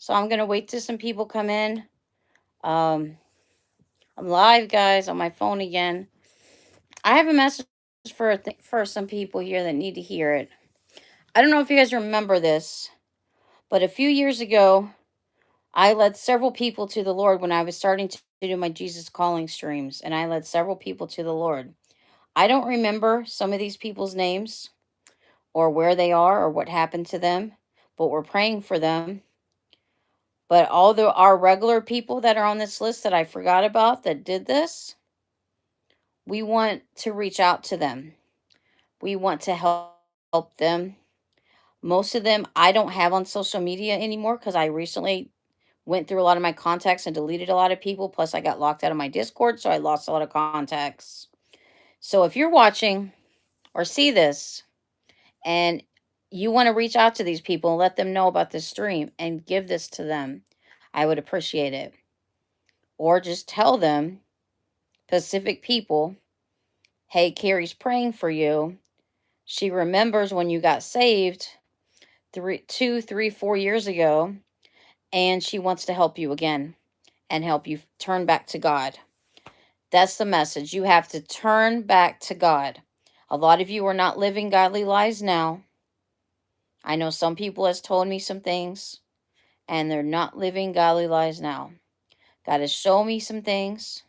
So I'm going to wait till some people come in. Um, I'm live, guys, on my phone again. I have a message for some people here that need to hear it. I don't know if you guys remember this, but a few years ago, I led several people to the Lord when I was starting to do my Jesus Calling streams, and I led several people to the Lord. I don't remember some of these people's names or where they are or what happened to them, but we're praying for them. But all our regular people that are on this list that I forgot about that did this, we want to reach out to them. We want to help them. Most of them I don't have on social media anymore because I recently went through a lot of my contacts and deleted a lot of people. Plus, I got locked out of my Discord, so I lost a lot of contacts. So if you're watching or see this and you want to reach out to these people and let them know about this stream and give this to them, I would appreciate it. Or just tell them, Pacific people, hey, Carrie's praying for you. She remembers when you got saved 4 years ago, and she wants to help you again and help you turn back to God. That's the message. You have to turn back to God. A lot of you are not living godly lives now. I know some people has told me some things, and they're not living godly lives now. God has shown me some things,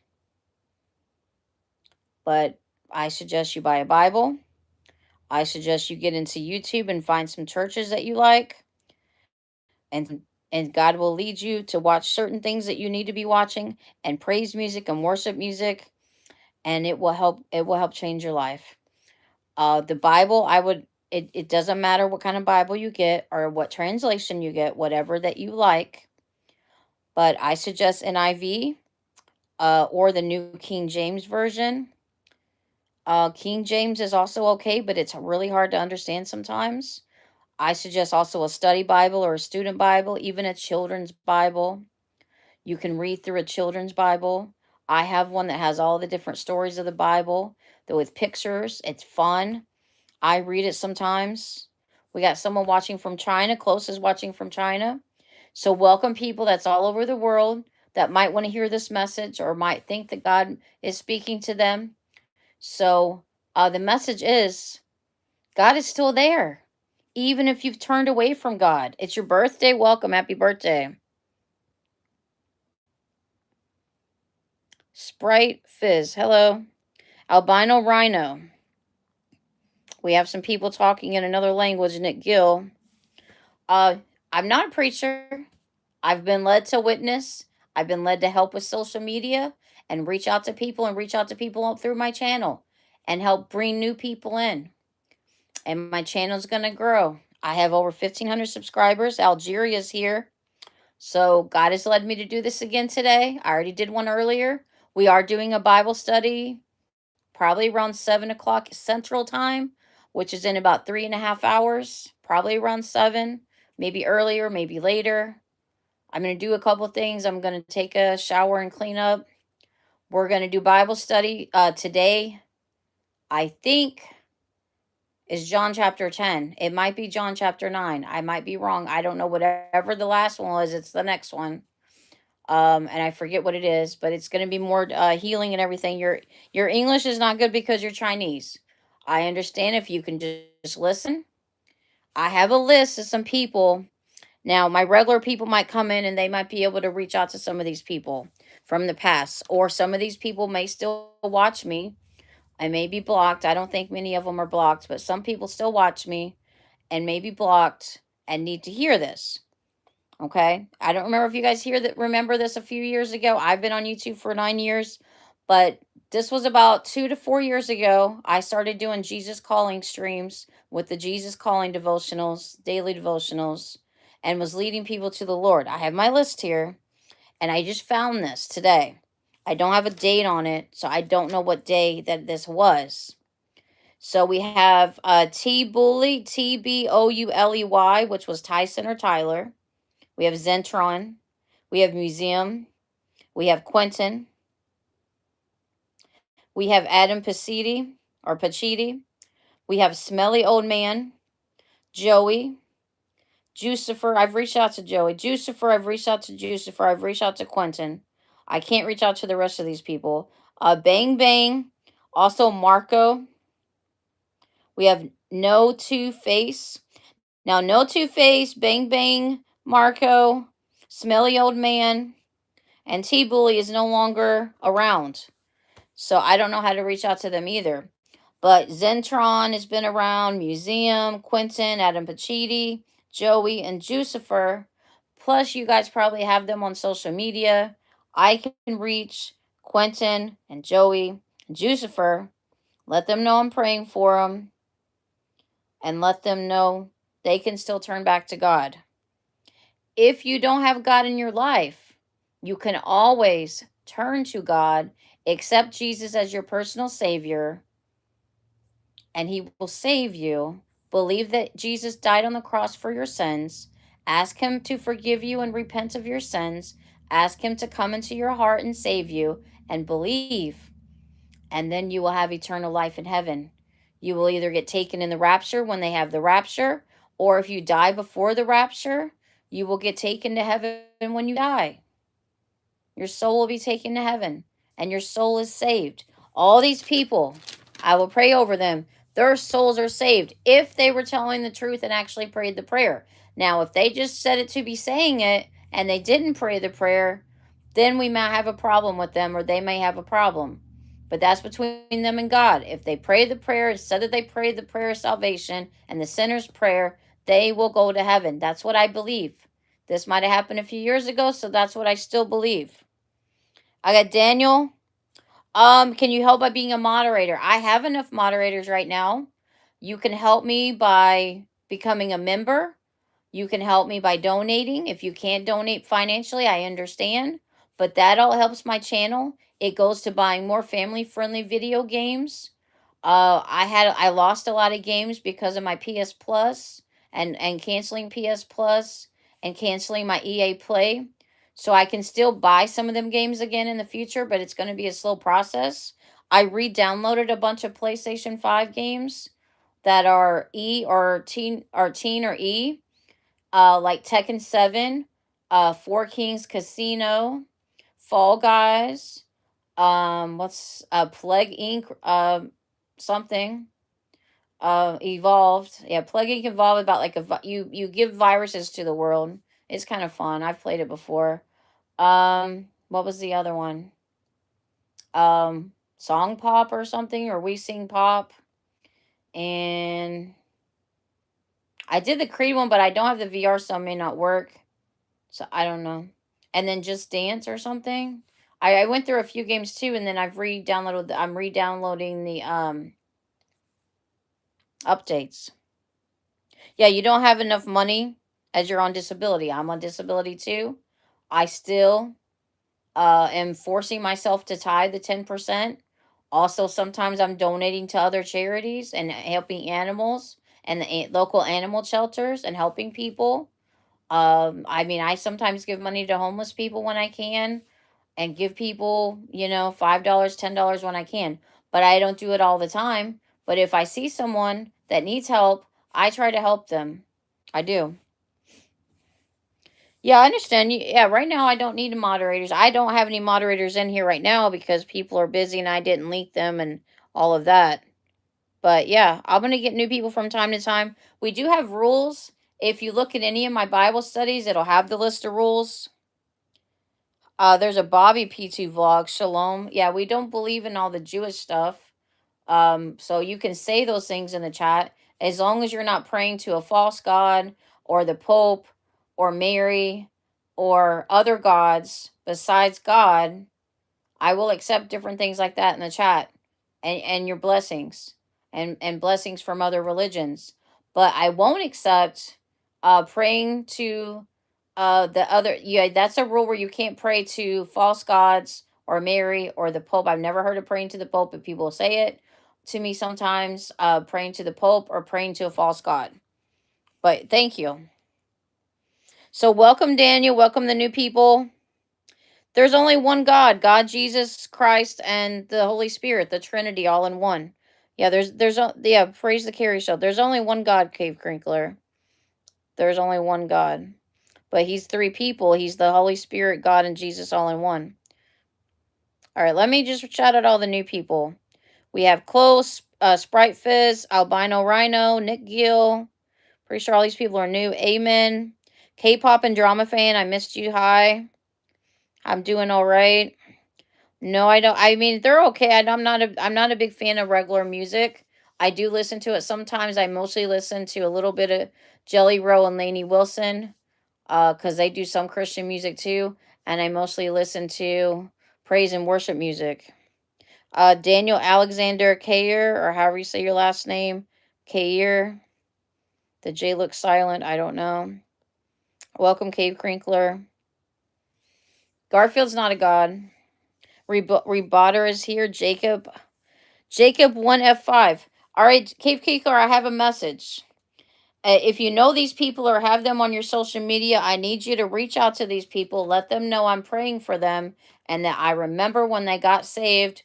but I suggest you buy a Bible. I suggest you get into YouTube and find some churches that you like, and God will lead you to watch certain things that you need to be watching, and praise music and worship music, and it will help change your life. The Bible, it doesn't matter what kind of Bible you get or what translation you get, whatever that you like, but I suggest NIV, or the New King James Version. King James is also okay, but it's really hard to understand sometimes. I suggest also a study Bible or a student Bible, even a children's Bible. You can read through a children's Bible. I have one that has all the different stories of the Bible, though with pictures. It's fun. I read it sometimes. We got someone watching from China, Close is watching from China. So, welcome people that's all over the world that might want to hear this message or might think that God is speaking to them. So, the message is God is still there, even if you've turned away from God. It's your birthday. Welcome. Happy birthday. Sprite Fizz. Hello. Albino Rhino. We have some people talking in another language. Nick Gill. Uh, I'm not a preacher. I've been led to witness. I've been led to help with social media and reach out to people and reach out to people through my channel and help bring new people in. And my channel is going to grow. I have over 1,500 subscribers. Algeria's here. So God has led me to do this again today. I already did one earlier. We are doing a Bible study probably around 7 o'clock Central Time, which is in about 3.5 hours, probably around 7, maybe earlier, maybe later. I'm going to do a couple of things. I'm going to take a shower and clean up. We're going to do Bible study today. I think is John chapter 10. It might be John chapter 9. I might be wrong. I don't know. Whatever the last one was, it's the next one. And I forget what it is, but it's going to be more healing and everything. Your English is not good because you're Chinese. I understand if you can just listen. I have a list of some people. Now, my regular people might come in and they might be able to reach out to some of these people from the past, or some of these people may still watch me. I may be blocked. I don't think many of them are blocked, but some people still watch me and may be blocked and need to hear this. Okay. I don't remember if you guys remember this a few years ago. I've been on YouTube for 9 years, but this was about 2 to 4 years ago. I started doing Jesus Calling streams with the Jesus Calling devotionals, daily devotionals, and was leading people to the Lord. I have my list here, and I just found this today. I don't have a date on it, so I don't know what day that this was. So we have T Bully, TBOULEY, which was Tyson or Tyler. We have Zentron. We have Museum. We have Quentin. We have Adam Pacidi or Pachidi. We have Smelly Old Man, Joey, Jucifer, I've reached out to Joey. Jucifer, I've reached out to Jucifer. I've reached out to Quentin. I can't reach out to the rest of these people. Bang Bang. Also Marco. We have No Two Face. Now, No Two Face, Bang Bang, Marco, Smelly Old Man, and T Bully is no longer around. So I don't know how to reach out to them either. But Zentron has been around, Museum, Quentin, Adam Pacitti, Joey, and Jucifer. Plus, you guys probably have them on social media. I can reach Quentin and Joey and Jucifer. Let them know I'm praying for them and let them know they can still turn back to God. If you don't have God in your life, you can always turn to God, accept Jesus as your personal Savior, and He will save you. Believe that Jesus died on the cross for your sins. Ask Him to forgive you and repent of your sins. Ask Him to come into your heart and save you, and believe. And then you will have eternal life in heaven. You will either get taken in the rapture when they have the rapture, or if you die before the rapture, you will get taken to heaven when you die. Your soul will be taken to heaven, and your soul is saved. All these people, I will pray over them. Their souls are saved if they were telling the truth and actually prayed the prayer. Now, if they just said it to be saying it and they didn't pray the prayer, then we might have a problem with them, or they may have a problem. But that's between them and God. If they pray the prayer, said that they prayed the prayer of salvation and the sinner's prayer, they will go to heaven. That's what I believe. This might have happened a few years ago, so that's what I still believe. I got Daniel. Can you help by being a moderator? I have enough moderators right now. You can help me by becoming a member. You can help me by donating. If you can't donate financially, I understand. But that all helps my channel. It goes to buying more family-friendly video games. I lost a lot of games because of my PS Plus and canceling PS Plus and canceling my EA Play. So I can still buy some of them games again in the future, but it's going to be a slow process. I re-downloaded a bunch of PlayStation 5 games that are E or teen or E, like Tekken 7, Four Kings Casino, Fall Guys, what's Plague Inc. Something Evolved. Yeah, Plague Inc. Evolved about like you give viruses to the world. It's kind of fun. I've played it before. What was the other one? Song Pop or something, or We Sing Pop. And I did the Creed one, but I don't have the VR, so it may not work. So I don't know. And then Just Dance or something. I went through a few games too, and then I'm re-downloading the updates. Yeah, you don't have enough money as you're on disability. I'm on disability too. I still am forcing myself to tithe the 10%. Also, sometimes I'm donating to other charities and helping animals and the local animal shelters and helping people. I mean, I sometimes give money to homeless people when I can and give people, $5, $10 when I can. But I don't do it all the time. But if I see someone that needs help, I try to help them. I do. Yeah, I understand. Yeah, right now I don't need moderators. I don't have any moderators in here right now because people are busy and I didn't link them and all of that. But yeah, I'm going to get new people from time to time. We do have rules. If you look at any of my Bible studies, it'll have the list of rules. There's a Bobby P2 vlog, Shalom. Yeah, we don't believe in all the Jewish stuff. So you can say those things in the chat as long as you're not praying to a false god or the Pope or Mary or other gods besides God. I will accept different things like that in the chat and your blessings and blessings from other religions. But I won't accept praying to the other. Yeah, that's a rule where you can't pray to false gods or Mary or the Pope. I've never heard of praying to the Pope, but people say it to me sometimes, praying to the Pope or praying to a false god. But thank you. So welcome, Daniel. Welcome the new people. There's only one God, God, Jesus Christ, and the Holy Spirit, the Trinity, all in one. Yeah, yeah, praise the Carrie Show. There's only one God, Cave Crinkler. There's only one God. But he's three people. He's the Holy Spirit, God, and Jesus all in one. All right, let me just shout out all the new people. We have Close, Sprite Fizz, Albino Rhino, Nick Gill. Pretty sure all these people are new. Amen. K-pop and drama fan. I missed you. Hi. I'm doing all right. No, I don't. I mean, they're okay. I'm not a big fan of regular music. I do listen to it sometimes. I mostly listen to a little bit of Jelly Roll and Lainey Wilson, because they do some Christian music too. And I mostly listen to praise and worship music. Daniel Alexander Kayer, or however you say your last name, Kayer. The J looks silent. I don't know. Welcome, Cave Crinkler. Garfield's not a god. Rebotter is here. Jacob 1F5. All right, Cave Crinkler, I have a message. If you know these people or have them on your social media, I need you to reach out to these people. Let them know I'm praying for them and that I remember when they got saved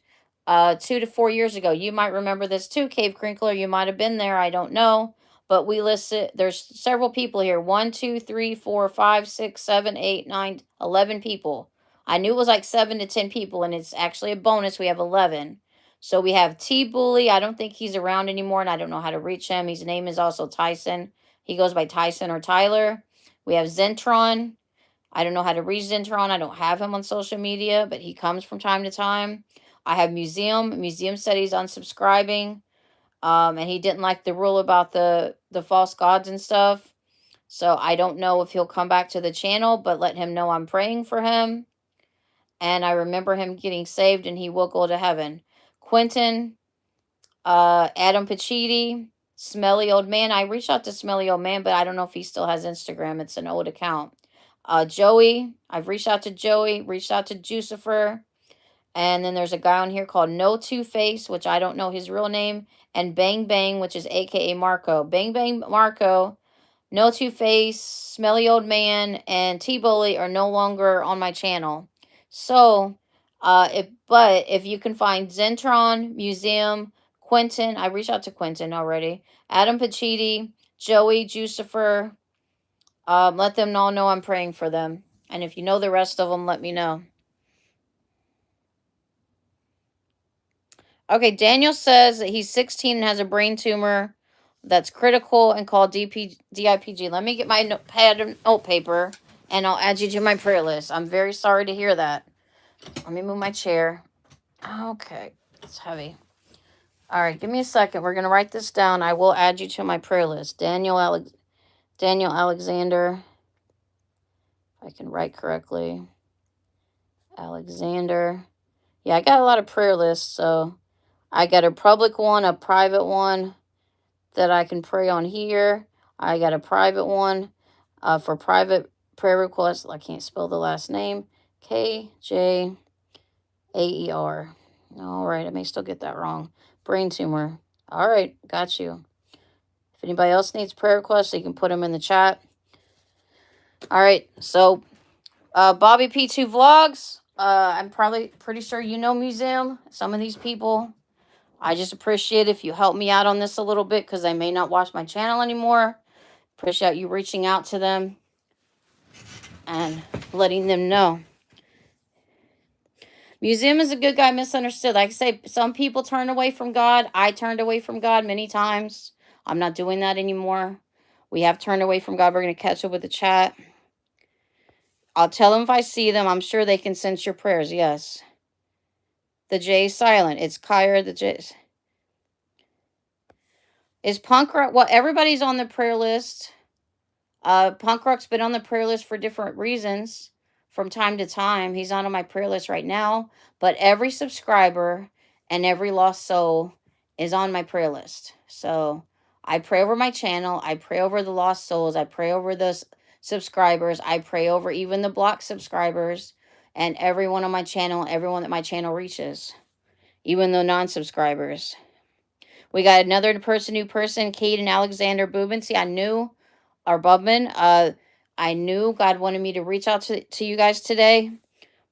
2 to 4 years ago. You might remember this too, Cave Crinkler. You might have been there. I don't know. But we listed, there's several people here. 1, 2, 3, 4, 5, 6, 7, 8, 9, 11 people. I knew it was like 7 to 10 people, and it's actually a bonus. We have 11. So we have T Bully. I don't think he's around anymore, and I don't know how to reach him. His name is also Tyson. He goes by Tyson or Tyler. We have Zentron. I don't know how to reach Zentron. I don't have him on social media, but he comes from time to time. I have Museum. Museum said he's unsubscribing, and he didn't like the rule about the false gods and stuff. So I don't know if he'll come back to the channel, but let him know I'm praying for him. And I remember him getting saved, and he will go to heaven. Quentin, Adam Pacitti, Smelly Old Man. I reached out to Smelly Old Man, but I don't know if he still has Instagram. It's an old account. Joey, I've reached out to Joey, reached out to Jucifer. And then there's a guy on here called No Two Face, which I don't know his real name. And Bang Bang, which is AKA Marco. Bang Bang Marco, No Two Face, Smelly Old Man, and T Bully are no longer on my channel. So, if you can find Zentron, Museum, Quentin, I reached out to Quentin already, Adam Pacitti, Joey, Jucifer, let them all know I'm praying for them. And if you know the rest of them, let me know. Okay, Daniel says that he's 16 and has a brain tumor that's critical and called DIPG. Let me get my notepad and notepaper, and I'll add you to my prayer list. I'm very sorry to hear that. Let me move my chair. Okay, it's heavy. All right, give me a second. We're going to write this down. I will add you to my prayer list. Daniel Alexander. If I can write correctly. Alexander. Yeah, I got a lot of prayer lists, so I got a public one, a private one that I can pray on here. I got a private one for private prayer requests. I can't spell the last name. KJAER. All right, I may still get that wrong. Brain tumor. All right, got you. If anybody else needs prayer requests, you can put them in the chat. All right, so Bobby P2 Vlogs. I'm probably pretty sure you know Museum. Some of these people. I just appreciate if you help me out on this a little bit because I may not watch my channel anymore. Appreciate you reaching out to them and letting them know. Museum is a good guy, misunderstood. Like I say, some people turn away from God. I turned away from God many times. I'm not doing that anymore. We have turned away from God. We're going to catch up with the chat. I'll tell them if I see them. I'm sure they can sense your prayers. Yes. The J is silent. It's Kyra. The J is Punk Rock. Well, everybody's on the prayer list. Punk Rock's been on the prayer list for different reasons from time to time. He's not on my prayer list right now, but every subscriber and every lost soul is on my prayer list. So I pray over my channel. I pray over the lost souls. I pray over the subscribers. I pray over even the blocked subscribers and everyone on my channel, everyone that my channel reaches, even the non-subscribers. We got another new person, Kate and Alexander Bubin. See, I knew, or Bubman, I knew God wanted me to reach out to you guys today.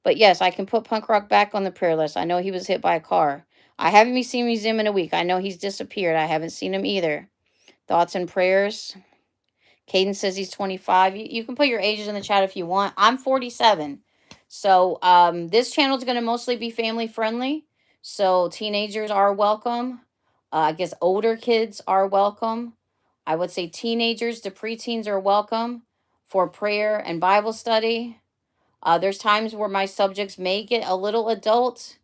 But yes, I can put Punk Rock back on the prayer list. I know he was hit by a car. I haven't seen Museum in a week. I know he's disappeared. I haven't seen him either. Thoughts and prayers. Caden says he's 25. You can put your ages in the chat if you want. I'm 47. So this channel is going to mostly be family friendly. So teenagers are welcome. I guess older kids are welcome. I would say teenagers to preteens are welcome for prayer and Bible study. There's times where my subjects may get a little adult,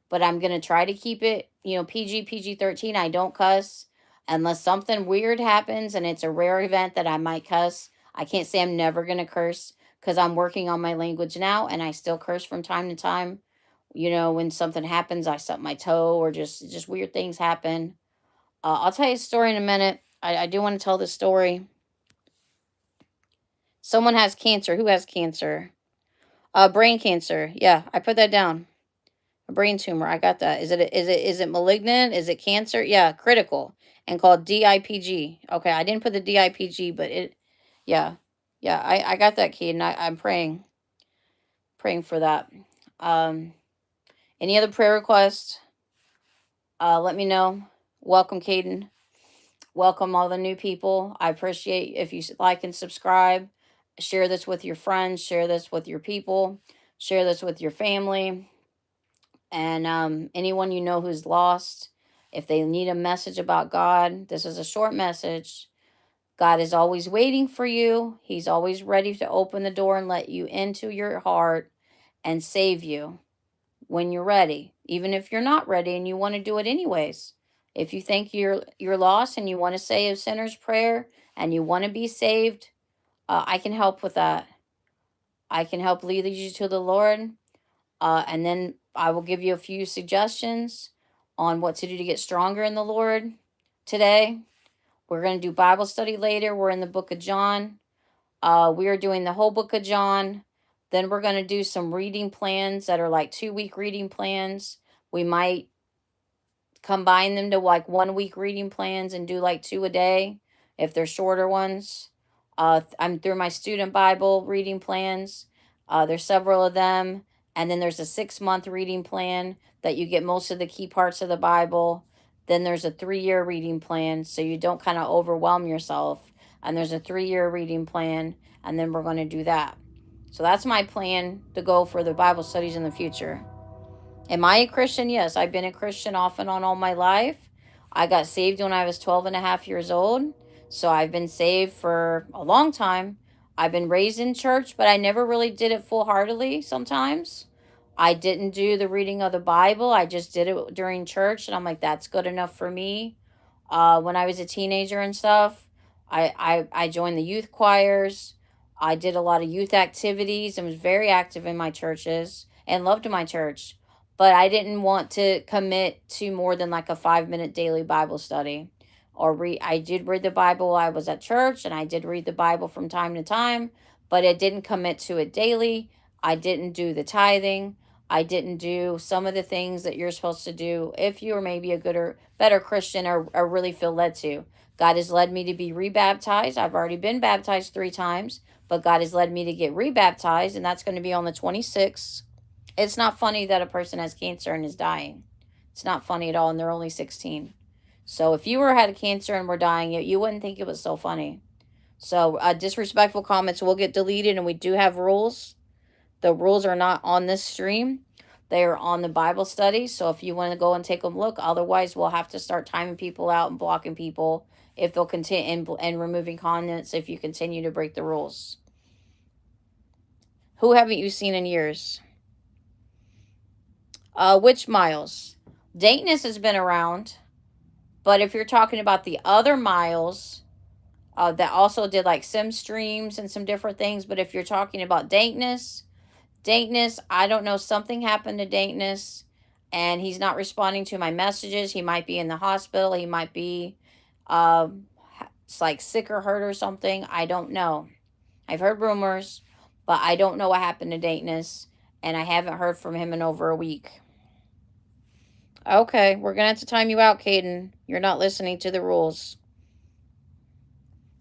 but I'm going to try to keep it, PG 13. I don't cuss unless something weird happens and it's a rare event that I might cuss. I can't say I'm never going to curse because I'm working on my language now and I still curse from time to time. When something happens, I stub my toe or just weird things happen. I'll tell you a story in a minute. I do want to tell this story. Someone has cancer. Who has cancer? Brain cancer. Yeah, I put that down. A brain tumor. I got that. Is it malignant? Is it cancer? Yeah, critical and called DIPG. Okay, I didn't put the DIPG, but yeah, I got that, kid, and I'm praying for that. Any other prayer requests? Let me know. Welcome, Caden. Welcome all the new people. I appreciate if you like and subscribe. Share this with your friends. Share this with your people. Share this with your family. And anyone you know who's lost, if they need a message about God, this is a short message. God is always waiting for you. He's always ready to open the door and let you into your heart and save you when you're ready. Even if you're not ready and you want to do it anyways. If you think you're lost and you want to say a sinner's prayer and you want to be saved, I can help with that. I can help lead you to the Lord. And then I will give you a few suggestions on what to do to get stronger in the Lord today. We're going to do Bible study later. We're in the book of John. We are doing the whole book of John. Then we're going to do some reading plans that are like 2-week reading plans. We might combine them to like 1-week reading plans and do like 2 a day if they're shorter ones. I'm through my student Bible reading plans. There's several of them. And then there's a 6-month reading plan that you get most of the key parts of the Bible. Then there's a 3-year reading plan so you don't kind of overwhelm yourself. And there's a 3-year reading plan. And then we're going to do that. So that's my plan to go for the Bible studies in the future. Am I a Christian? Yes, I've been a Christian off and on all my life. I got saved when I was 12 and a half years old. So I've been saved for a long time. I've been raised in church, but I never really did it full-heartedly sometimes. I didn't do the reading of the Bible. I just did it during church, and I'm like, that's good enough for me. When I was a teenager and stuff, I joined the youth choirs. I did a lot of youth activities and was very active in my churches and loved my church. But I didn't want to commit to more than like a 5-minute daily Bible study. I did read the Bible while I was at church, and I did read the Bible from time to time, but I didn't commit to it daily. I didn't do the tithing. I didn't do some of the things that you're supposed to do if you are maybe a good or better Christian or really feel led to. God has led me to be rebaptized. I've already been baptized 3 times, but God has led me to get rebaptized, and that's going to be on the 26th. It's not funny that a person has cancer and is dying. It's not funny at all, and they're only 16. So if you had cancer and were dying, you wouldn't think it was so funny. So disrespectful comments will get deleted, and we do have rules. The rules are not on this stream. They are on the Bible study. So if you want to go and take a look, otherwise we'll have to start timing people out and blocking people if they'll continue and removing comments if you continue to break the rules. Who haven't you seen in years? Which Miles? Dankness has been around. But if you're talking about the other Miles that also did like sim streams and some different things, but if you're talking about Dankness, I don't know, something happened to Dankness and he's not responding to my messages. He might be in the hospital. He might be it's like sick or hurt or something. I don't know. I've heard rumors, but I don't know what happened to Dankness, and I haven't heard from him in over a week. Okay, we're going to have to time you out, Caden. You're not listening to the rules.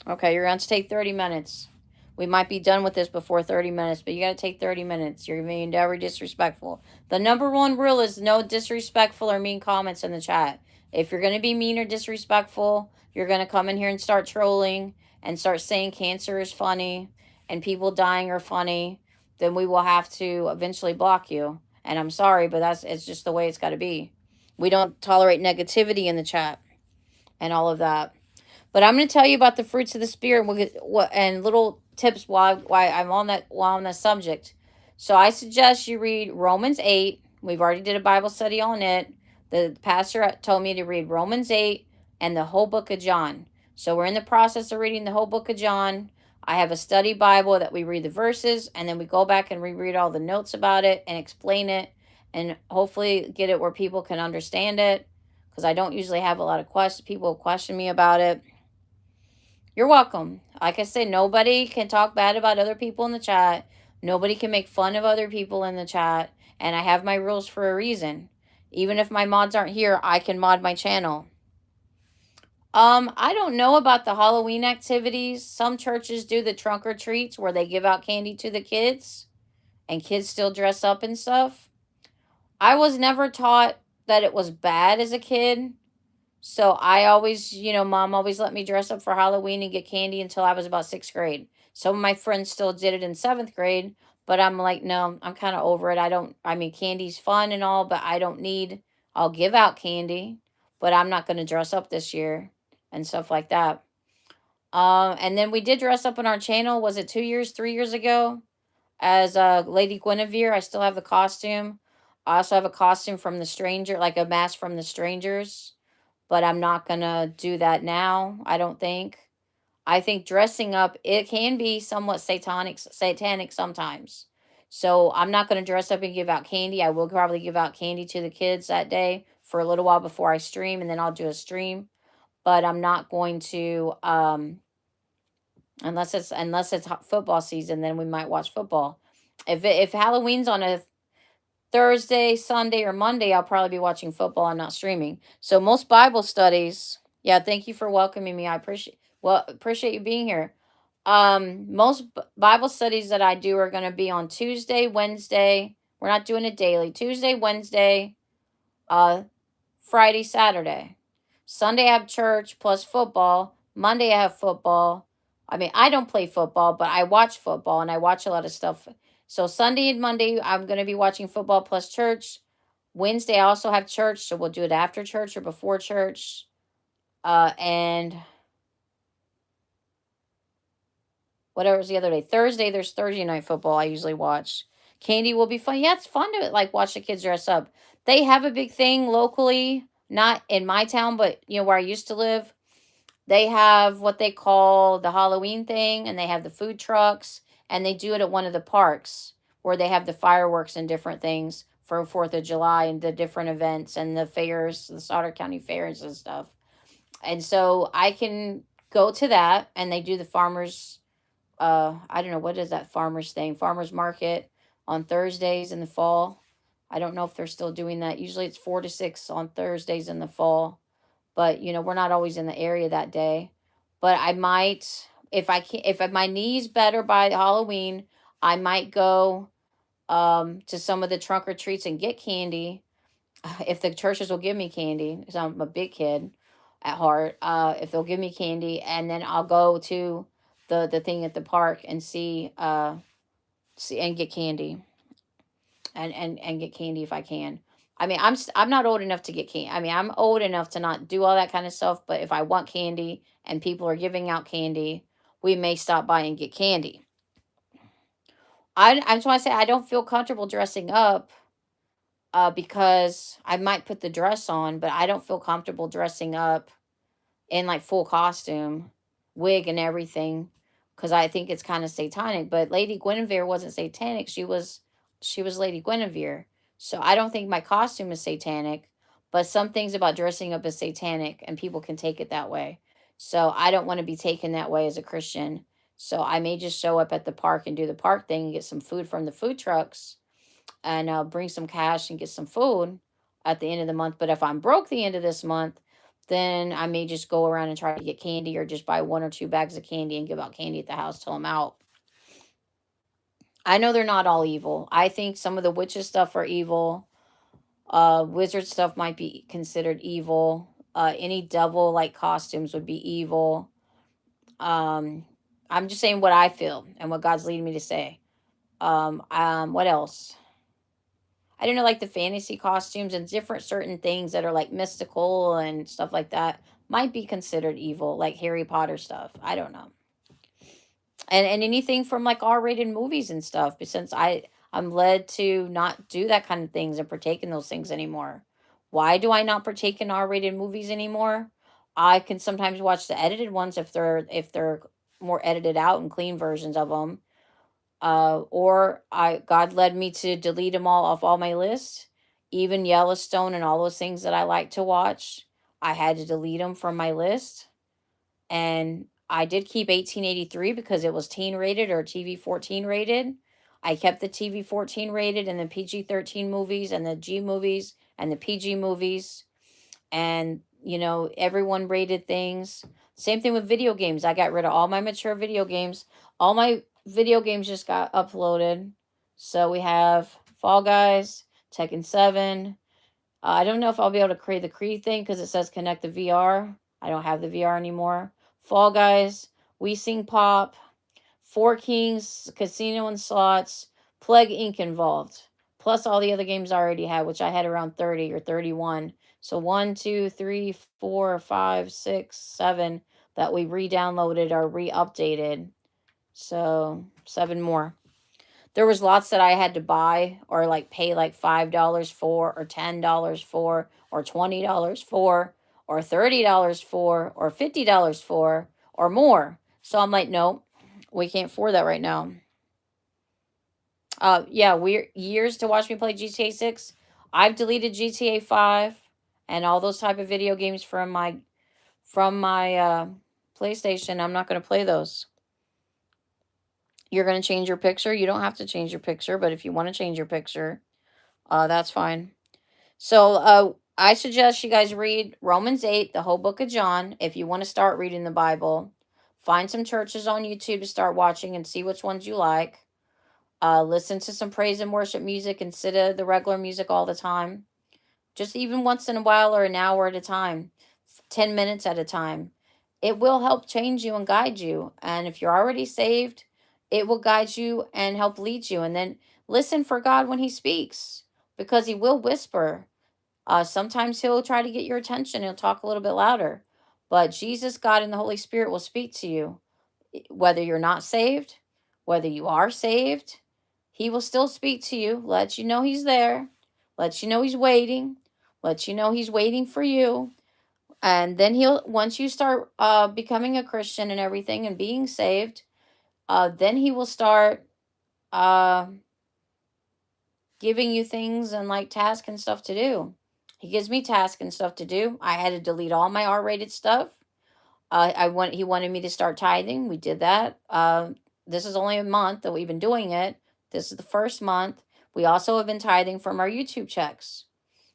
Okay, you're going to take 30 minutes. We might be done with this before 30 minutes, but you got to take 30 minutes. You're being very disrespectful. The number one rule is no disrespectful or mean comments in the chat. If you're going to be mean or disrespectful, you're going to come in here and start trolling and start saying cancer is funny and people dying are funny, then we will have to eventually block you. And I'm sorry, but it's just the way it's got to be. We don't tolerate negativity in the chat and all of that. But I'm going to tell you about the fruits of the spirit, and we'll get what and little tips while I'm on that subject. So I suggest you read Romans 8. We've already did a Bible study on it. The pastor told me to read Romans 8 and the whole book of John. So we're in the process of reading the whole book of John. I have a study Bible that we read the verses and then we go back and reread all the notes about it and explain it and hopefully get it where people can understand it, because I don't usually have a lot of questions. People question me about it. You're welcome. Like I said, nobody can talk bad about other people in the chat. Nobody can make fun of other people in the chat. And I have my rules for a reason. Even if my mods aren't here, I can mod my channel. I don't know about the Halloween activities. Some churches do the trunk or treats where they give out candy to the kids and kids still dress up and stuff. I was never taught that it was bad as a kid. So I always, mom always let me dress up for Halloween and get candy until I was about 6th grade. Some of my friends still did it in 7th grade, but I'm like, no, I'm kind of over it. I mean, candy's fun and all, but I'll give out candy, but I'm not going to dress up this year and stuff like that. And then we did dress up on our channel. Was it 2 years, 3 years ago? As Lady Guinevere. I still have the costume. I also have a costume from The Stranger, like a mask from The Strangers, but I'm not gonna do that now, I don't think. I think dressing up, it can be somewhat satanic sometimes. So I'm not gonna dress up and give out candy. I will probably give out candy to the kids that day for a little while before I stream, and then I'll do a stream. But I'm not going to unless it's football season, then we might watch football. If Halloween's on a Thursday, Sunday, or Monday, I'll probably be watching football and not streaming. So most Bible studies, yeah, thank you for welcoming me. I appreciate you being here. Most Bible studies that I do are going to be on Tuesday, Wednesday. We're not doing it daily. Tuesday, Wednesday, uh, Friday, Saturday. Sunday I have church plus football. Monday I have football. I mean, I don't play football, but I watch football and I watch a lot of stuff. So Sunday and Monday I'm going to be watching football plus church. Wednesday I also have church, so we'll do it after church or before church. And whatever was the other day. Thursday there's Thursday night football I usually watch. Candy will be fun. Yeah, it's fun to like watch the kids dress up. They have a big thing locally, not in my town, but where I used to live. They have what they call the Halloween thing, and they have the food trucks, and they do it at one of the parks where they have the fireworks and different things for 4th of July and the different events and the fairs, the Sauter County fairs and stuff. And so I can go to that, and they do the farmers, I don't know, what is that farmers thing? Farmers market on Thursdays in the fall. I don't know if they're still doing that. Usually it's 4 to 6 on Thursdays in the fall, but we're not always in the area that day. But I might, if my knee's better by Halloween, I might go to some of the trunk or treats and get candy if the churches will give me candy, because I'm a big kid at heart. If they'll give me candy, and then I'll go to the thing at the park and see and get candy, and get candy if I can. I mean, I'm not old enough to get candy. I mean, I'm old enough to not do all that kind of stuff. But if I want candy and people are giving out candy, we may stop by and get candy. I just want to say I don't feel comfortable dressing up, because I might put the dress on, but I don't feel comfortable dressing up in like full costume, wig and everything, because I think it's kind of satanic. But Lady Guinevere wasn't satanic. She was Lady Guinevere. So I don't think my costume is satanic, but some things about dressing up is satanic and people can take it that way. So I don't want to be taken that way as a Christian. So I may just show up at the park and do the park thing and get some food from the food trucks, and bring some cash and get some food at the end of the month. But if I'm broke the end of this month, then I may just go around and try to get candy, or just buy 1 or 2 bags of candy and give out candy at the house till I'm out. I know they're not all evil. I think some of the witches stuff are evil. Wizard stuff might be considered evil. Any devil like costumes would be evil. I'm just saying what I feel and what God's leading me to say. What else? I don't know, like the fantasy costumes and different certain things that are like mystical and stuff like that might be considered evil, like Harry Potter stuff. I don't know. And anything from like R-rated movies and stuff, but since I'm led to not do that kind of things and partake in those things anymore. Why do I not partake in R-rated movies anymore? I can sometimes watch the edited ones if they're more edited out and clean versions of them. Or I God led me to delete them all off all my lists, even Yellowstone and all those things that I like to watch. I had to delete them from my list, and I did keep 1883 because it was teen rated or TV 14 rated. I kept the TV 14 rated and the PG 13 movies and the G movies and the PG movies, and everyone rated things. Same thing with video games. I got rid of all my mature video games. All my video games just got uploaded. So we have Fall Guys, Tekken 7. I don't know if I'll be able to create the Creed thing because it says connect the VR. I don't have the VR anymore. Fall Guys, We Sing Pop, Four Kings, Casino and Slots, Plague Inc. involved. Plus all the other games I already had, which I had around 30 or 31. So 1, 2, 3, 4, 5, 6, 7 that we re-downloaded or re-updated. So 7 more. There was lots that I had to buy or like pay like $5 for or $10 for or $20 for or $30 for or $50 for or more. So I'm like, nope, we can't afford that right now. Yeah, we're years to watch me play GTA 6. I've deleted GTA 5 and all those type of video games from my PlayStation. I'm not going to play those. You're going to change your picture. You don't have to change your picture, but if you want to change your picture, that's fine. So I suggest you guys read Romans 8, the whole book of John, if you want to start reading the Bible. Find some churches on YouTube to start watching and see which ones you like. Listen to some praise and worship music instead of the regular music all the time. Just even once in a while or an hour at a time, 10 minutes at a time. It will help change you and guide you. And if you're already saved, it will guide you and help lead you. And then listen for God when He speaks because He will whisper. Sometimes He'll try to get your attention. He'll talk a little bit louder. But Jesus, God, and the Holy Spirit will speak to you. Whether you're not saved, whether you are saved, He will still speak to you, let you know He's there, let you know He's waiting, let you know He's waiting for you. And then once you start becoming a Christian and everything and being saved, then He will start uh, giving you things and like tasks and stuff to do. He gives me tasks and stuff to do. I had to delete all my R-rated stuff. He wanted me to start tithing. We did that. This is only a month that we've been doing it. This is the first month. We also have been tithing from our YouTube checks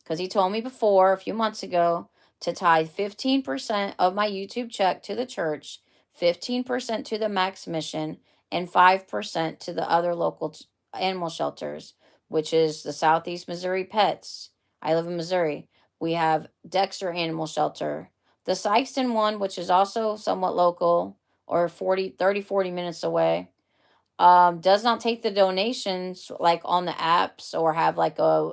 because he told me before a few months ago to tithe 15% of my YouTube check to the church, 15% to the Max Mission, and 5% to the other local animal shelters, which is the Southeast Missouri Pets. I live in Missouri. We have Dexter Animal Shelter, the Sikeston one, which is also somewhat local or 40 minutes away, does not take the donations like on the apps or have like a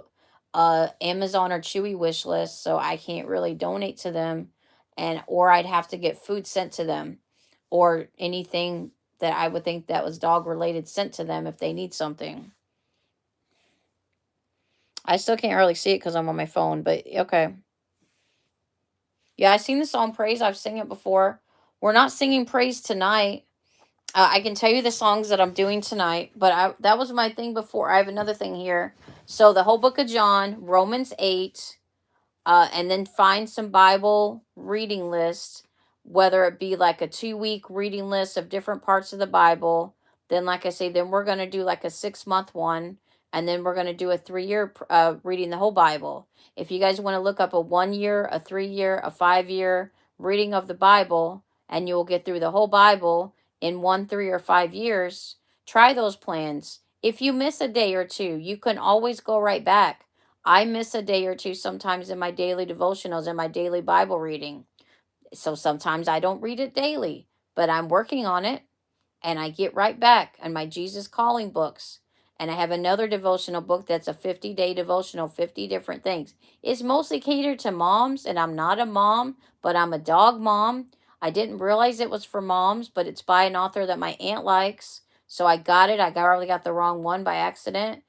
Amazon or Chewy wish list, so I can't really donate to them, and or I'd have to get food sent to them or anything that I would think that was dog related sent to them if they need something. I still can't really see it because I'm on my phone, but okay. Yeah, I sing the song Praise. I've sung it before. We're not singing praise tonight. I can tell you the songs that I'm doing tonight, but that was my thing before. I have another thing here. So the whole book of John, Romans 8, and then find some Bible reading lists, whether it be like a 2-week reading list of different parts of the Bible. Then, like I say, then we're going to do like a 6-month one, and then we're going to do a 3-year reading the whole Bible. If you guys want to look up a 1-year, a 3-year, a 5-year reading of the Bible, and you will get through the whole Bible in 1, 3, or 5 years, try those plans. If you miss a day or two, you can always go right back. I miss a day or two sometimes in my daily devotionals and my daily Bible reading. So sometimes I don't read it daily. but I'm working on it, and I get right back on my Jesus Calling books. And I have another devotional book that's a 50-day devotional, 50 different things. It's mostly catered to moms, and I'm not a mom, but I'm a dog mom. I didn't realize it was for moms, but it's by an author that my aunt likes. So I got it. I probably got the wrong one by accident.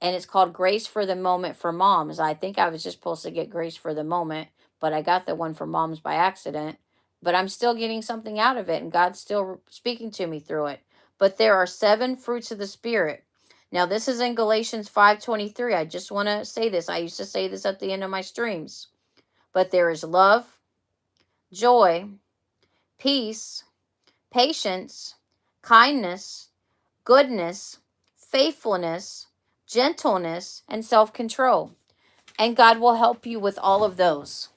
And it's called Grace for the Moment for Moms. I think I was just supposed to get Grace for the Moment, but I got the one for moms by accident. But I'm still getting something out of it, and God's still speaking to me through it. But there are 7 fruits of the Spirit. Now, this is in Galatians 5:23. I just want to say this. I used to say this at the end of my streams. But there is love, joy, peace, patience, kindness, goodness, faithfulness, gentleness, and self control. And God will help you with all of those.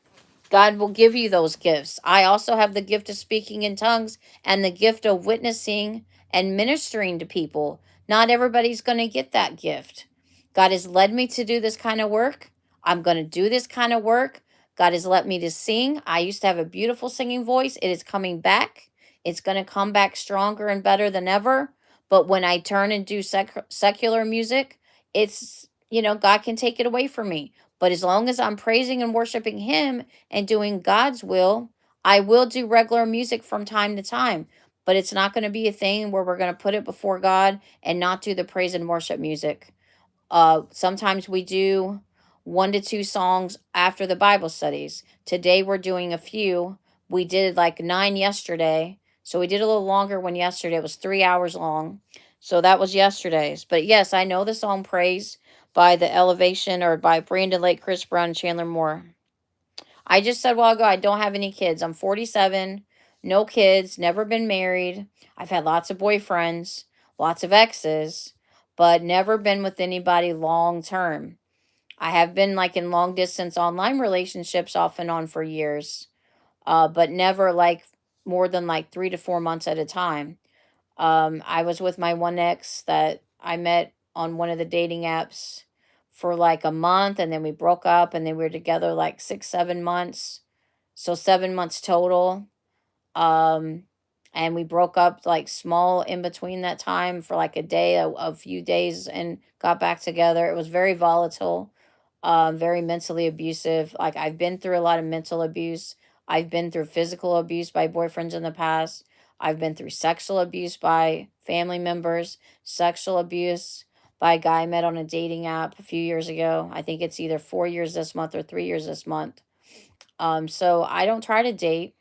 God will give you those gifts. I also have the gift of speaking in tongues and the gift of witnessing and ministering to people. Not everybody's going to get that gift. God has led me to do this kind of work. I'm going to do this kind of work. God has let me to sing. I used to have a beautiful singing voice. It is coming back. It's going to come back stronger and better than ever. But when I turn and do secular music, it's, God can take it away from me. But as long as I'm praising and worshiping Him and doing God's will, I will do regular music from time to time. But it's not going to be a thing where we're going to put it before God and not do the praise and worship music. Sometimes we do 1 to 2 songs after the Bible studies. Today we're doing a few. We did like 9 yesterday. So we did a little longer one yesterday. It was 3 hours long. So that was yesterday's. But yes, I know the song Praise by The Elevation or by Brandon Lake, Chris Brown, and Chandler Moore. I just said a while ago, I don't have any kids. I'm 47, no kids, never been married. I've had lots of boyfriends, lots of exes, but never been with anybody long term. I have been like in long distance online relationships off and on for years, but never like more than like 3 to 4 months at a time. I was with my one ex that I met on one of the dating apps for like a month, and then we broke up, and then we were together like 6, 7 months. So 7 months total. Um, and we broke up like small in between that time for like a day, a few days, and got back together. It was very volatile, very mentally abusive. Like I've been through a lot of mental abuse. I've been through physical abuse by boyfriends in the past. I've been through sexual abuse by family members, sexual abuse by a guy I met on a dating app a few years ago. I think it's either 4 years this month or 3 years this month. So I don't try to date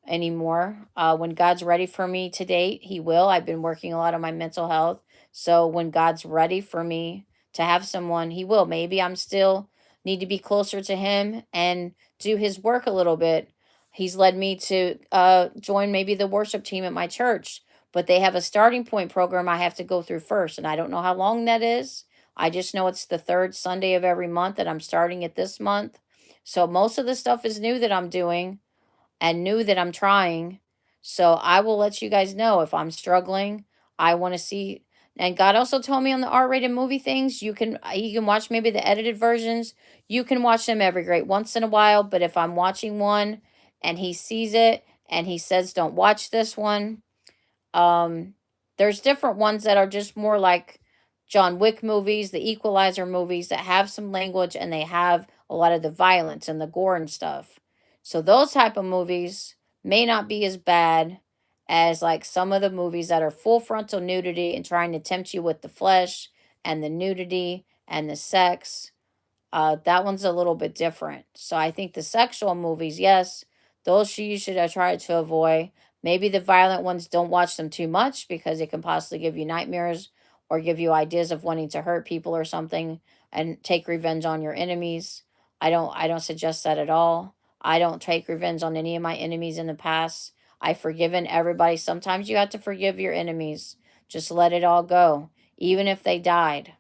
anymore. When God's ready for me to date, He will. I've been working a lot on my mental health. So when God's ready for me to have someone, He will. Maybe I'm still need to be closer to Him and do His work a little bit. He's led me to join maybe the worship team at my church, but they have a starting point program I have to go through first. And I don't know how long that is. I just know it's the 3rd Sunday of every month, and I'm starting it this month. So most of the stuff is new that I'm doing and knew that I'm trying. So I will let you guys know if I'm struggling. I want to see. And God also told me on the R-rated movie things, you can watch maybe the edited versions. You can watch them every great once in a while. But if I'm watching one and He sees it and He says, don't watch this one, there's different ones that are just more like John Wick movies, the Equalizer movies that have some language and they have a lot of the violence and the gore and stuff. So those type of movies may not be as bad as like some of the movies that are full frontal nudity and trying to tempt you with the flesh and the nudity and the sex. That one's a little bit different. So I think the sexual movies, yes, those you should try to avoid. Maybe the violent ones, don't watch them too much because it can possibly give you nightmares or give you ideas of wanting to hurt people or something and take revenge on your enemies. I don't suggest that at all. I don't take revenge on any of my enemies in the past. I've forgiven everybody. Sometimes you have to forgive your enemies. Just let it all go. Even if they died.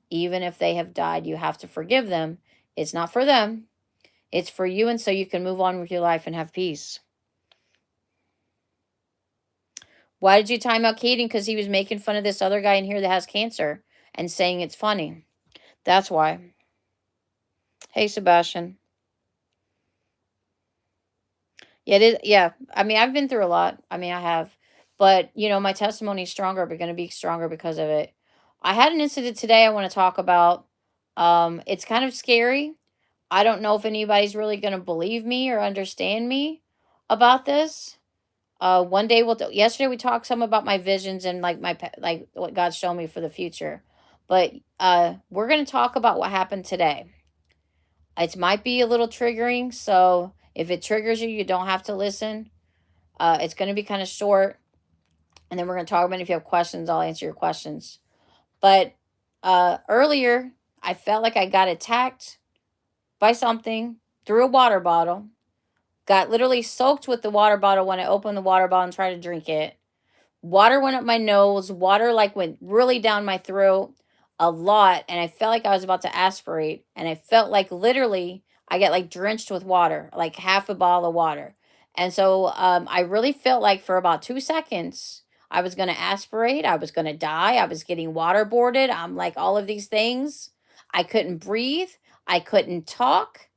Even if they have died, you have to forgive them. It's not for them. It's for you, and so you can move on with your life and have peace. Why did you time out Caden? Because he was making fun of this other guy in here that has cancer and saying it's funny. That's why. Hey, Sebastian. Yeah, it is. Yeah. I mean, I've been through a lot. I mean, I have. But, my testimony is stronger, but going to be stronger because of it. I had an incident today I want to talk about. It's kind of scary. I don't know if anybody's really going to believe me or understand me about this. One day yesterday we talked some about my visions and like like what God's shown me for the future. But we're going to talk about what happened today. It might be a little triggering, so if it triggers you, you don't have to listen. It's going to be kind of short, and then we're going to talk about it. If you have questions, I'll answer your questions. But earlier, I felt like I got attacked by something through a water bottle. Got literally soaked with the water bottle when I opened the water bottle and tried to drink it. Water went up my nose. Water like went really down my throat a lot, and I felt like I was about to aspirate. And I felt like literally I get like drenched with water, like half a bottle of water. And so I really felt like for about 2 seconds I was gonna aspirate. I was gonna die. I was getting waterboarded. I'm like all of these things. I couldn't breathe. I couldn't talk.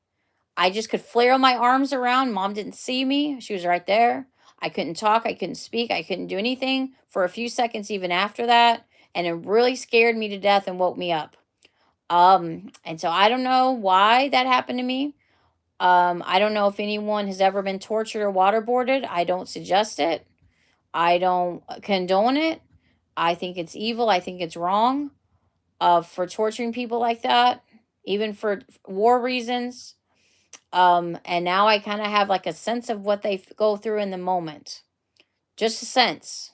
I just could flail my arms around. Mom didn't see me. She was right there. I couldn't talk. I couldn't speak. I couldn't do anything for a few seconds even after that. And it really scared me to death and woke me up. And so I don't know why that happened to me. I don't know if anyone has ever been tortured or waterboarded. I don't suggest it. I don't condone it. I think it's evil. I think it's wrong for torturing people like that, even for war reasons. And now I kind of have like a sense of what they go through in the moment. Just a sense.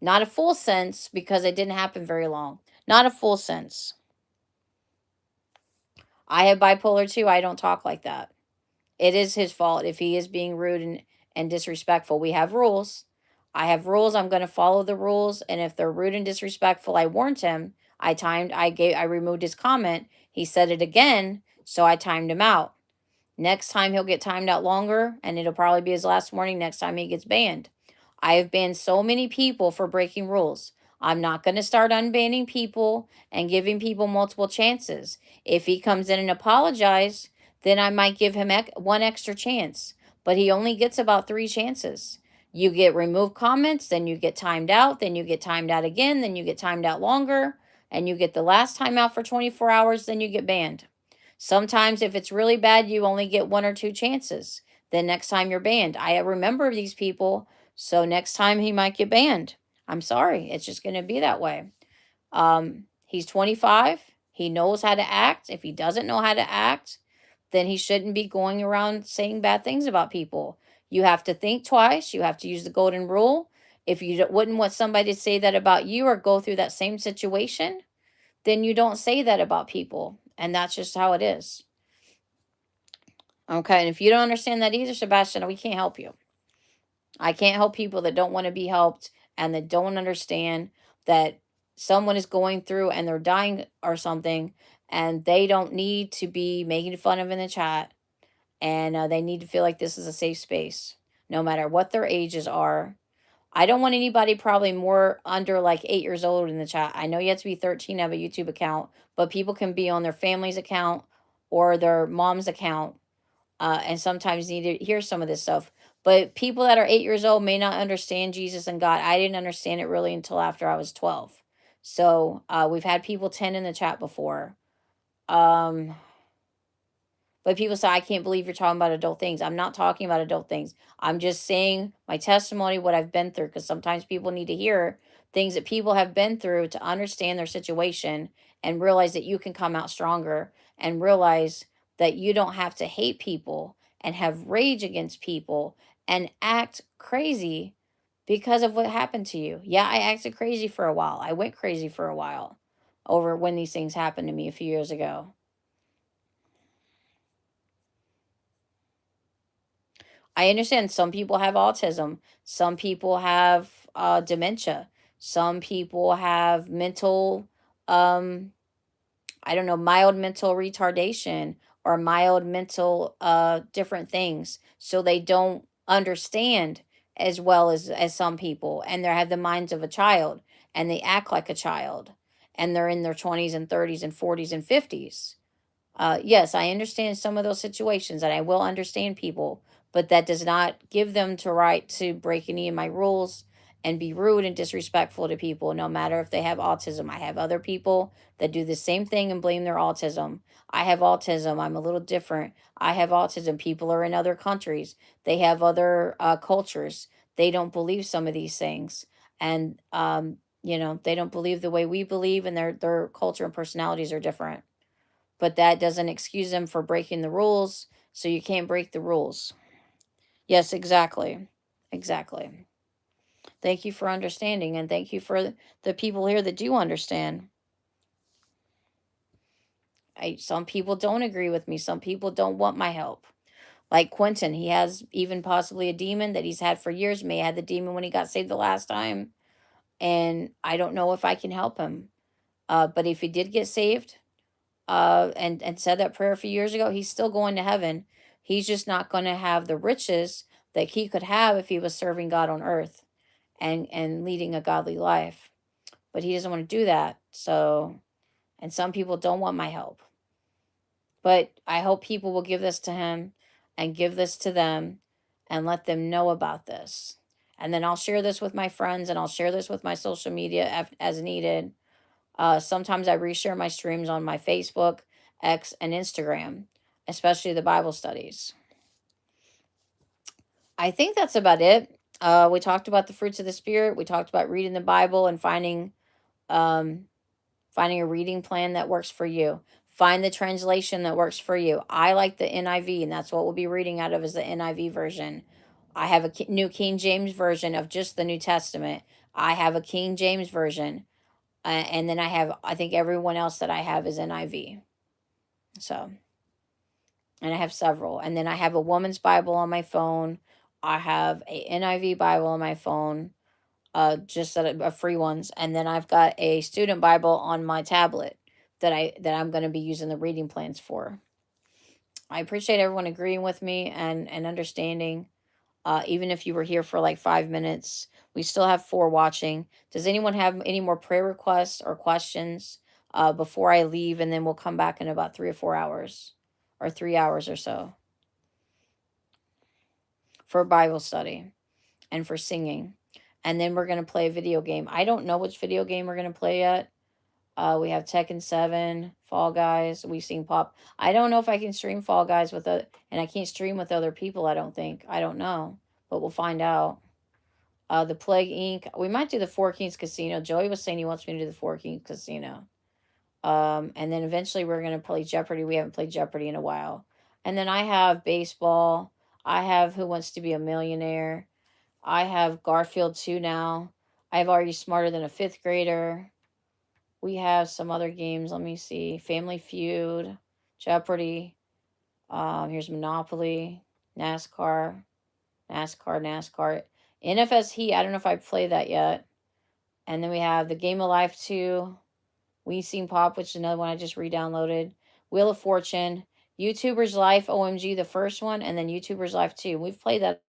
Not a full sense because it didn't happen very long. Not a full sense. I have bipolar too. I don't talk like that. It is his fault if he is being rude and disrespectful. We have rules. I have rules. I'm going to follow the rules. And if they're rude and disrespectful, I warned him. I removed his comment. He said it again. So I timed him out. Next time he'll get timed out longer, and it'll probably be his last warning next time he gets banned. I have banned so many people for breaking rules. I'm not going to start unbanning people and giving people multiple chances. If he comes in and apologizes, then I might give him one extra chance. But he only gets about 3 chances. You get removed comments, then you get timed out, then you get timed out again, then you get timed out longer, and you get the last time out for 24 hours, then you get banned. Sometimes, if it's really bad, you only get 1 or 2 chances. Then next time you're banned. I remember these people, so next time he might get banned. I'm sorry, it's just going to be that way. He's 25. He knows how to act. If he doesn't know how to act, then he shouldn't be going around saying bad things about people. You have to think twice. You have to use the golden rule. If you wouldn't want somebody to say that about you or go through that same situation, then you don't say that about people. And that's just how it is. Okay. And if you don't understand that either, Sebastian, we can't help you. I can't help people that don't want to be helped and that don't understand that someone is going through and they're dying or something and they don't need to be making fun of in the chat, and they need to feel like this is a safe space no matter what their ages are. I don't want anybody probably more under like 8 years old in the chat. I know you have to be 13 to have a YouTube account, but people can be on their family's account or their mom's account, and sometimes need to hear some of this stuff. But people that are 8 years old may not understand Jesus and God. I didn't understand it really until after I was 12. So we've had people 10 in the chat before. Um, but people say, I can't believe you're talking about adult things. I'm not talking about adult things. I'm just saying my testimony, what I've been through, because sometimes people need to hear things that people have been through to understand their situation and realize that you can come out stronger and realize that you don't have to hate people and have rage against people and act crazy because of what happened to you. Yeah, I acted crazy for a while. I went crazy for a while over when these things happened to me a few years ago. I understand some people have autism, some people have dementia, some people have mental, um, I don't know, mild mental retardation or mild mental different things. So they don't understand as well as some people, and they have the minds of a child and they act like a child and they're in their 20s and 30s and 40s and 50s. Yes, I understand some of those situations and I will understand people, but that does not give them the right to break any of my rules and be rude and disrespectful to people, no matter if they have autism. I have other people that do the same thing and blame their autism. I have autism. I'm a little different. I have autism. People are in other countries. They have other cultures. They don't believe some of these things. And, they don't believe the way we believe, and their culture and personalities are different. But that doesn't excuse them for breaking the rules. So you can't break the rules. Yes, exactly. Exactly. Thank you for understanding, and thank you for the people here that do understand. Some people don't agree with me. Some people don't want my help. Like Quentin, he has even possibly a demon that he's had for years. May have had the demon when he got saved the last time, and I don't know if I can help him. But if he did get saved, and said that prayer a few years ago, he's still going to heaven. He's just not going to have the riches that he could have if he was serving God on earth and leading a godly life. But he doesn't want to do that. So, and some people don't want my help. But I hope people will give this to him and give this to them and let them know about this. And then I'll share this with my friends and I'll share this with my social media as needed. Sometimes I reshare my streams on my Facebook, X, and Instagram, especially the Bible studies. I think that's about it. We talked about the fruits of the Spirit. We talked about reading the Bible and um, finding a reading plan that works for you. Find the translation that works for you. I like the NIV, and that's what we'll be reading out of is the NIV version. I have a New King James version of just the New Testament. I have a King James version, and then I think everyone else that I have is NIV. So, and I have several, and then I have a woman's Bible on my phone. I have a NIV Bible on my phone, just free ones, and then I've got a student Bible on my tablet that I'm going to be using the reading plans for. I appreciate everyone agreeing with me and understanding. Even if you were here for like 5 minutes, we still have 4 watching. Does anyone have any more prayer requests or questions before I leave? And then we'll come back in about 3 or 4 hours or 3 hours or so for Bible study and for singing. And then we're going to play a video game. I don't know which video game we're going to play yet. We have Tekken 7, Fall Guys, We Sing Pop. I don't know if I can stream Fall Guys and I can't stream with other people, I don't think. I don't know, but we'll find out. The Plague Inc. We might do the Four Kings Casino. Joey was saying he wants me to do the Four Kings Casino. And then eventually we're going to play Jeopardy. We haven't played Jeopardy in a while. And then I have baseball. I have Who Wants to Be a Millionaire. I have Garfield 2 now. I have Are You Smarter Than a Fifth Grader? We have some other games. Let me see. Family Feud, Jeopardy. Here's Monopoly, NASCAR, NASCAR. NFS Heat. I don't know if I played that yet. And then we have the Game of Life 2, We Seen Pop, which is another one I just re-downloaded. Wheel of Fortune, YouTuber's Life, OMG, the first one, and then YouTuber's Life 2. We've played that.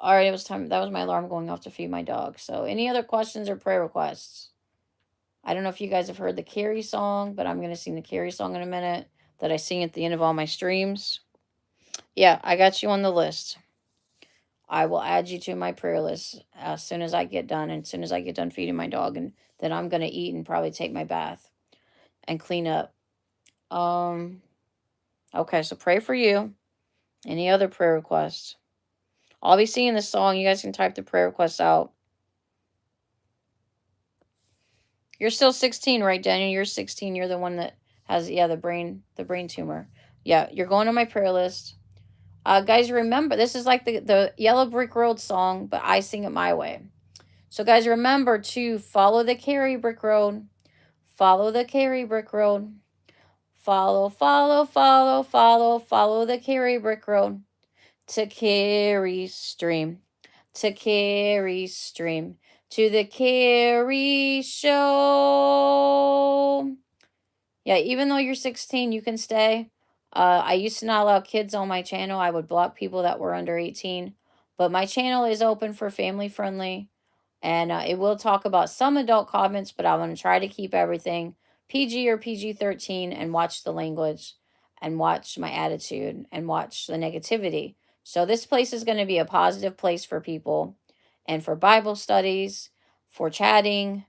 All right, it was time. That was my alarm going off to feed my dog. So, any other questions or prayer requests? I don't know if you guys have heard the Carrie song, but I'm going to sing the Carrie song in a minute that I sing at the end of all my streams. Yeah, I got you on the list. I will add you to my prayer list as soon as I get done, and as soon as I get done feeding my dog, and then I'm going to eat and probably take my bath and clean up. Okay, so pray for you. Any other prayer requests? I'll be singing this song. You guys can type the prayer requests out. You're still 16, right, Daniel? You're 16. You're the one that has the brain tumor. Yeah, you're going on my prayer list. Guys, remember, this is like the Yellow Brick Road song, but I sing it my way. So, guys, remember to follow the Carrie Brick Road. Follow the Carrie Brick Road. Follow the Carrie Brick Road. To Carrie Stream. To Carrie Stream. To the Carrie Show. Yeah, even though you're 16, you can stay. I used to not allow kids on my channel. I would block people that were under 18. But my channel is open for family friendly. And it will talk about some adult comments, but I'm going to try to keep everything PG or PG 13 and watch the language. and watch my attitude and watch the negativity. So this place is going to be a positive place for people and for Bible studies, for chatting,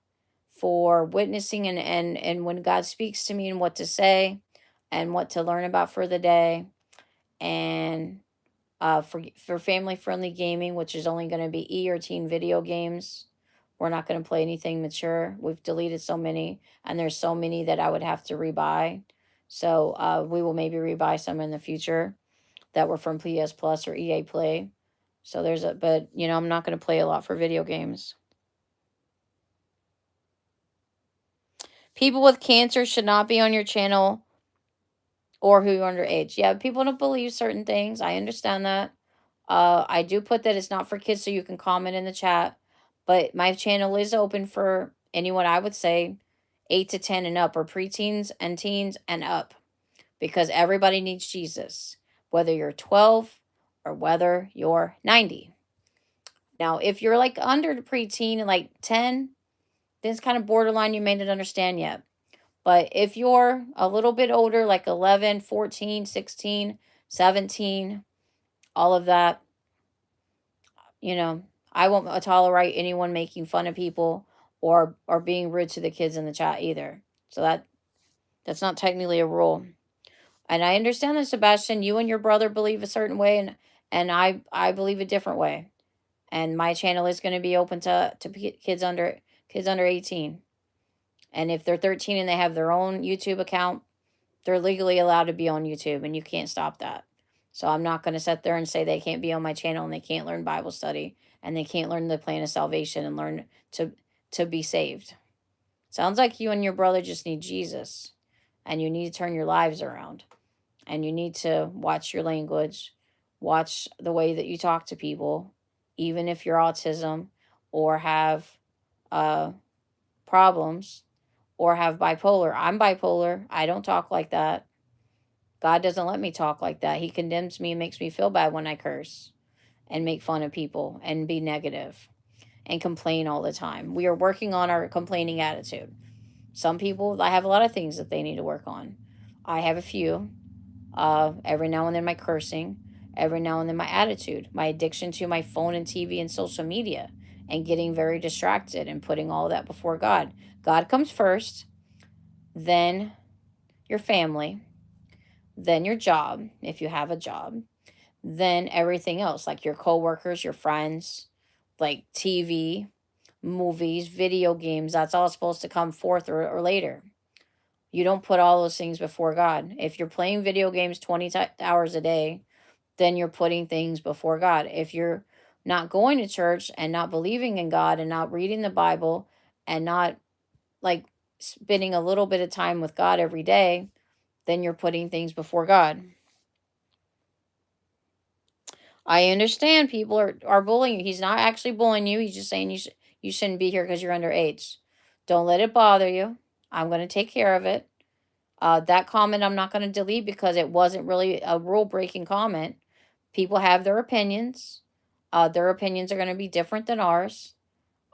for witnessing and when God speaks to me and what to say and what to learn about for the day, and for family friendly gaming, which is only going to be E or teen video games. We're not going to play anything mature. We've deleted so many, and there's so many that I would have to rebuy. So we will maybe rebuy some in the future that were from PS Plus or EA Play. So there's a, but I'm not going to play a lot for video games. People with cancer should not be on your channel or who are underage. Yeah, people don't believe certain things. I understand that. I do put that it's not for kids, so you can comment in the chat. But my channel is open for anyone, I would say 8 to 10 and up, or preteens and teens and up, because everybody needs Jesus, whether you're 12 or whether you're 90. Now, if you're like under the preteen and like 10, then it's kind of borderline. You may not understand yet. But if you're a little bit older, like 11, 14, 16, 17, all of that, you know, I won't tolerate anyone making fun of people or being rude to the kids in the chat either. So that's not technically a rule. And I understand that, Sebastian, you and your brother believe a certain way, and I believe a different way. And my channel is going to be open to kids under 18. And if they're 13 and they have their own YouTube account, they're legally allowed to be on YouTube, and you can't stop that. So I'm not going to sit there and say they can't be on my channel and they can't learn Bible study and they can't learn the plan of salvation and learn to be saved. Sounds like you and your brother just need Jesus, and you need to turn your lives around, and you need to watch your language, watch the way that you talk to people, even if you're autism or have problems or have bipolar. I'm bipolar. I don't talk like that. God doesn't let me talk like that. He condemns me and makes me feel bad when I curse and make fun of people and be negative and complain all the time. We are working on our complaining attitude. Some people, I have a lot of things that they need to work on. I have a few. Every now and then, my cursing. Every now and then, my attitude. My addiction to my phone and TV and social media, and getting very distracted and putting all that before God. God comes first, then your family, then your job, if you have a job, then everything else, like your coworkers, your friends, like TV, movies, video games. That's all supposed to come forth or later. You don't put all those things before God. If you're playing video games 20 hours a day, then you're putting things before God. If you're not going to church and not believing in God and not reading the Bible and not like spending a little bit of time with God every day, then you're putting things before God. I understand people are bullying you. He's not actually bullying you. He's just saying you shouldn't be here because you're underage. Don't let it bother you. I'm going to take care of it. That comment I'm not going to delete because it wasn't really a rule breaking comment. People have their opinions. Their opinions are going to be different than ours,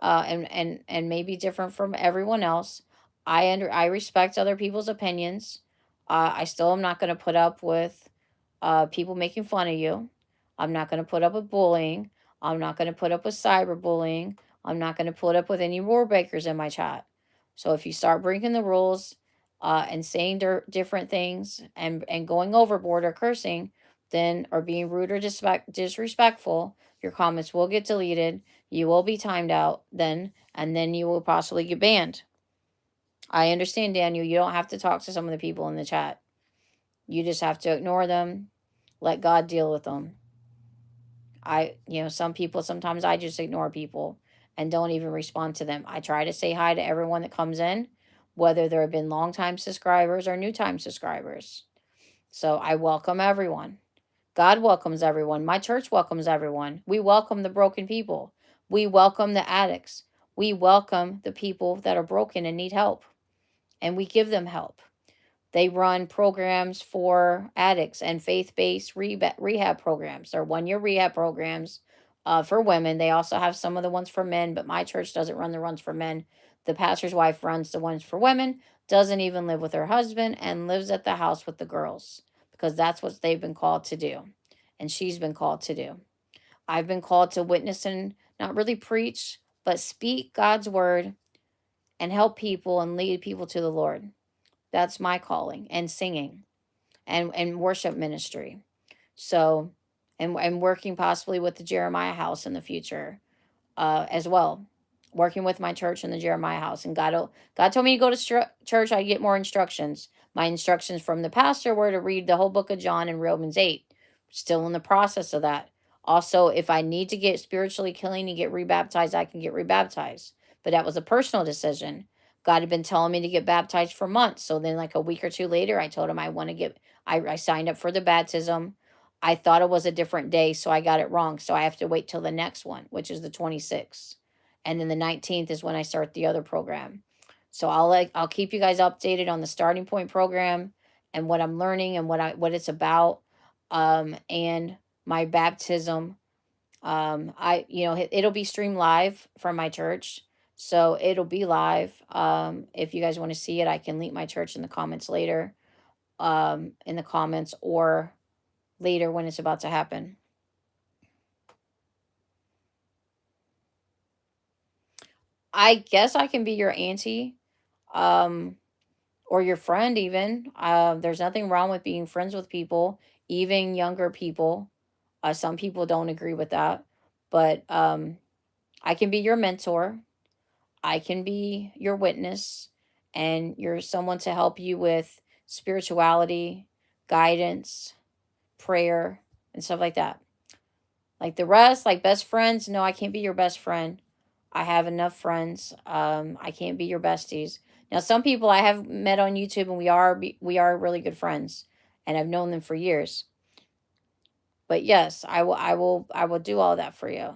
and maybe different from everyone else. I respect other people's opinions. I still am not going to put up with people making fun of you. I'm not going to put up with bullying. I'm not going to put up with cyberbullying. I'm not going to put up with any rule breakers in my chat. So if you start breaking the rules and saying different things and going overboard or cursing, then or being rude or disrespectful, your comments will get deleted. You will be timed out then, and then you will possibly get banned. I understand, Daniel. You don't have to talk to some of the people in the chat. You just have to ignore them. Let God deal with them. Some people, sometimes I just ignore people and don't even respond to them. I try to say hi to everyone that comes in, whether there have been long-time subscribers or new-time subscribers. So I welcome everyone. God welcomes everyone. My church welcomes everyone. We welcome the broken people. We welcome the addicts. We welcome the people that are broken and need help. And we give them help. They run programs for addicts and faith-based rehab programs. They're one-year rehab programs for women. They also have some of the ones for men, but my church doesn't run the ones for men. The pastor's wife runs the ones for women, doesn't even live with her husband, and lives at the house with the girls because that's what they've been called to do. And she's been called to do. I've been called to witness and not really preach, but speak God's word and help people and lead people to the Lord. That's my calling, and singing and worship ministry. So, and working possibly with the Jeremiah house in the future, as well. Working with my church in the Jeremiah house. And God told me to go to church, I'd get more instructions. My instructions from the pastor were to read the whole book of John and Romans 8. Still in the process of that. Also, if I need to get spiritually clean and get rebaptized, I can get rebaptized. But that was a personal decision. God had been telling me to get baptized for months. So then, like a week or two later, I told him I want to get, I signed up for the baptism. I thought it was a different day, so I got it wrong. So I have to wait till the next one, which is the 26th. And then the 19th is when I start the other program. So I'll keep you guys updated on the starting point program and what I'm learning and what it's about. And my baptism. It'll be streamed live from my church. So it'll be live. If you guys want to see it, I can link my church in the comments later. In the comments or later when it's about to happen. I guess I can be your auntie, um, or your friend even. There's nothing wrong with being friends with people, even younger people. Some people don't agree with that, but I can be your mentor. I can be your witness, and you're someone to help you with spirituality, guidance, prayer, and stuff like that. Like the rest, like best friends, no, I can't be your best friend. I have enough friends. I can't be your besties. Now, some people I have met on YouTube, and we are really good friends, and I've known them for years. But yes, I will do all that for you.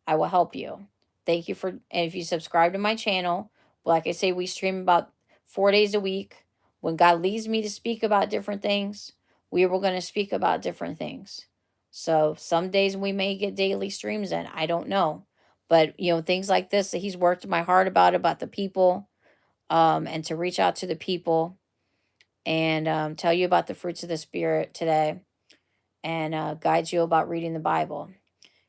I will help you. Thank you for, and if you subscribe to my channel, like I say, we stream about 4 days a week. When God leads me to speak about different things, we were going to speak about different things. So some days we may get daily streams in. I don't know. But things like this that he's worked my heart about the people, and to reach out to the people and tell you about the fruits of the Spirit today, and guide you about reading the Bible.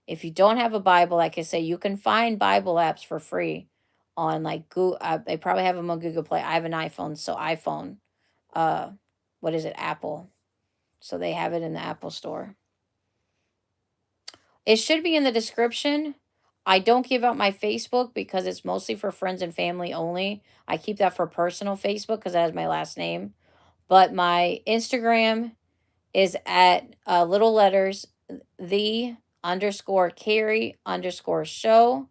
If you don't have a Bible, like I say, you can find Bible apps for free on like Google. They probably have them on Google Play. I have an iPhone, so iPhone, uh, what is it, Apple? So they have it in the Apple store. It should be in the description. I don't give out my Facebook because it's mostly for friends and family only. I keep that for personal Facebook because that has my last name. But my Instagram is at little letters, the_Carrie_show.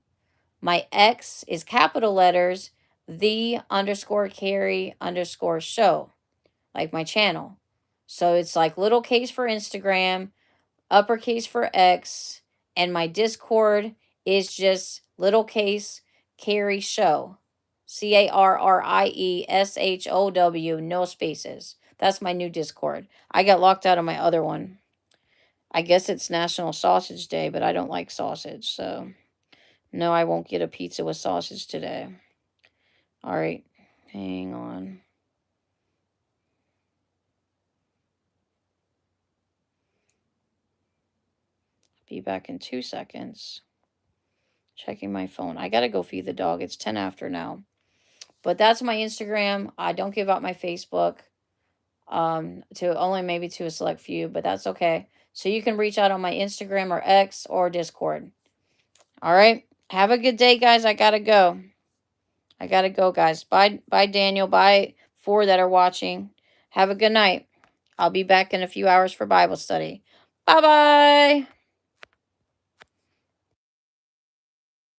My X is capital letters, the_Carrie_show, like my channel. So it's like little case for Instagram, uppercase for X, and my Discord is just little case Carrie Show. CARRIESHOW, no spaces. That's my new Discord. I got locked out of my other one. I guess it's National Sausage Day, but I don't like sausage, so no, I won't get a pizza with sausage today. All right, hang on. Be back in 2 seconds. Checking my phone. I gotta go feed the dog. It's 10 after now. But that's my Instagram. I don't give out my Facebook. To only maybe to a select few, but that's okay. So you can reach out on my Instagram or X or Discord. All right. Have a good day, guys. I gotta go. Guys. Bye, Daniel. Bye, 4 that are watching. Have a good night. I'll be back in a few hours for Bible study. Bye-bye.